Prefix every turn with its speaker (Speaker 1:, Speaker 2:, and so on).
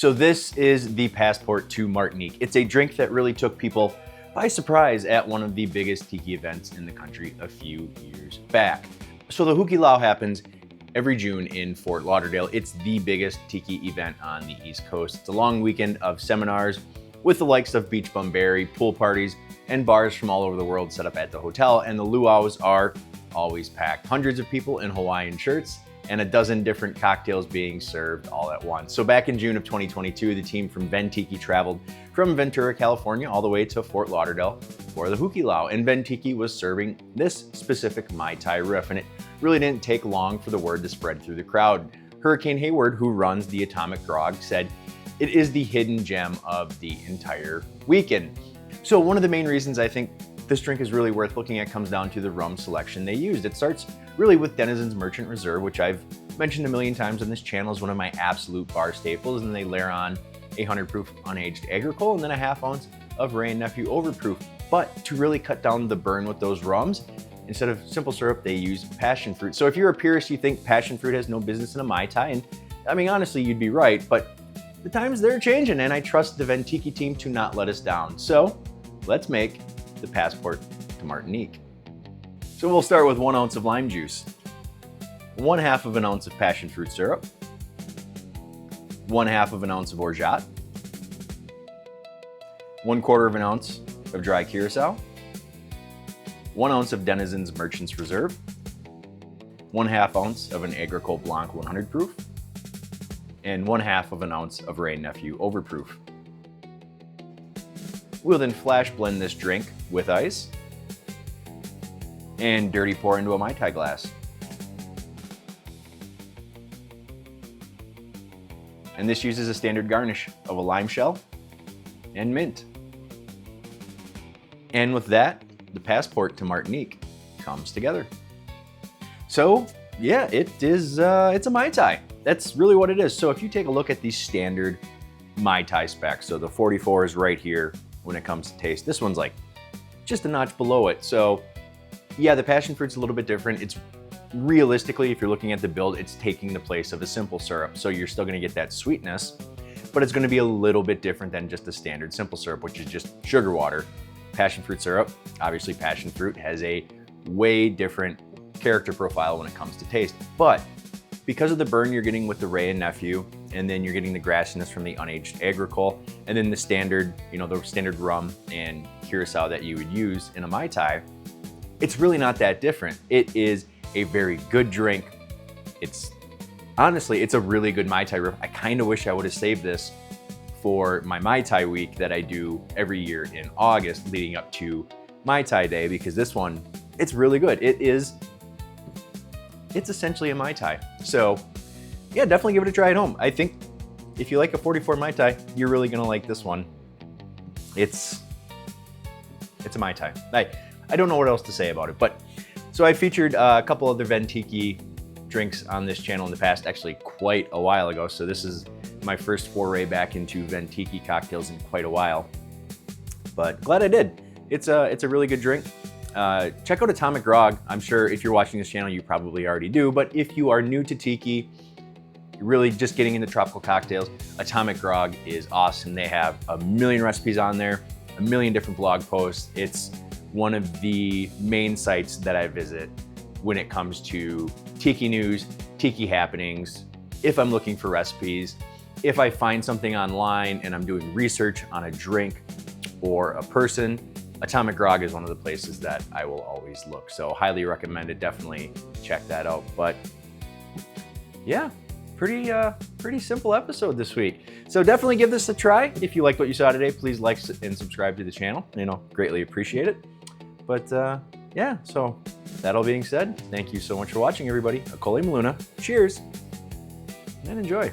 Speaker 1: So this is the passport to Martinique. It's a drink that really took people by surprise at one of the biggest tiki events in the country a few years back. So the Hukilau happens every June in Fort Lauderdale. It's the biggest tiki event on the East Coast. It's a long weekend of seminars with the likes of Beach Bum Berry, pool parties, and bars from all over the world set up at the hotel, and the luau's are always packed. Hundreds of people in Hawaiian shirts and a dozen different cocktails being served all at once. So back in June of 2022, the team from Tiki traveled from Ventura, California, all the way to Fort Lauderdale for the Hukilau. And Tiki was serving this specific Mai Tai Riff, and it really didn't take long for the word to spread through the crowd. Hurricane Hayward, who runs the Atomic Grog, said it is the hidden gem of the entire weekend. So one of the main reasons I think this drink is really worth looking at comes down to the rum selection they used. It starts really with Denizens Merchant Reserve, which I've mentioned a million times on this channel is one of my absolute bar staples, and they layer on a 100 proof unaged Agricole and then a ½ ounce of Wray & Nephew overproof. But to really cut down the burn with those rums, instead of simple syrup, they use passion fruit. So if you're a purist, you think passion fruit has no business in a Mai Tai, and I mean, honestly, you'd be right, but the times they're changing, and I trust the Tiki team to not let us down. So let's make the passport to Martinique. So we'll start with 1 ounce of lime juice, 1/2 of an ounce of passion fruit syrup, 1/2 of an ounce of orgeat, 1/4 of an ounce of dry curacao, 1 ounce of Denizens Merchant's Reserve, 1/2 ounce of an Agricole Blanc 100 proof, and 1/2 of an ounce of Wray & Nephew overproof. We'll then flash blend this drink with ice and dirty pour into a Mai Tai glass. And this uses a standard garnish of a lime shell and mint. And with that, the passport to Martinique comes together. So yeah, it's a Mai Tai. That's really what it is. So if you take a look at the standard Mai Tai specs, so the 44 is right here when it comes to taste. This one's like just a notch below it. So yeah, the passion fruit's a little bit different. It's realistically, if you're looking at the build, it's taking the place of a simple syrup. So you're still gonna get that sweetness, but it's gonna be a little bit different than just a standard simple syrup, which is just sugar water. Passion fruit syrup, obviously passion fruit has a way different character profile when it comes to taste. But because of the burn you're getting with the Wray & Nephew, and then you're getting the grassiness from the unaged Agricole, and then the standard, the standard rum and curacao that you would use in a Mai Tai, it's really not that different. It is a very good drink. Honestly, it's a really good Mai Tai Riff. I kind of wish I would have saved this for my Mai Tai week that I do every year in August leading up to Mai Tai Day, because this one, it's really good. It's essentially a Mai Tai. So yeah, definitely give it a try at home. I think if you like a 44 Mai Tai, you're really gonna like this one. It's a Mai Tai. I don't know what else to say about it, but so I featured a couple other Tiki drinks on this channel in the past, actually quite a while ago. So this is my first foray back into Tiki cocktails in quite a while, but glad I did. It's a really good drink. Check out Atomic Grog. I'm sure if you're watching this channel, you probably already do, but if you are new to Tiki, you're really just getting into tropical cocktails, Atomic Grog is awesome. They have a million recipes on there, a million different blog posts. It's one of the main sites that I visit when it comes to Tiki news, Tiki happenings, if I'm looking for recipes, if I find something online and I'm doing research on a drink or a person, Atomic Grog is one of the places that I will always look. So highly recommend it. Definitely check that out. But yeah, pretty simple episode this week. So definitely give this a try. If you liked what you saw today, please like and subscribe to the channel. Greatly appreciate it. But yeah, so that all being said, thank you so much for watching, everybody. Akole Maluna, cheers, and enjoy.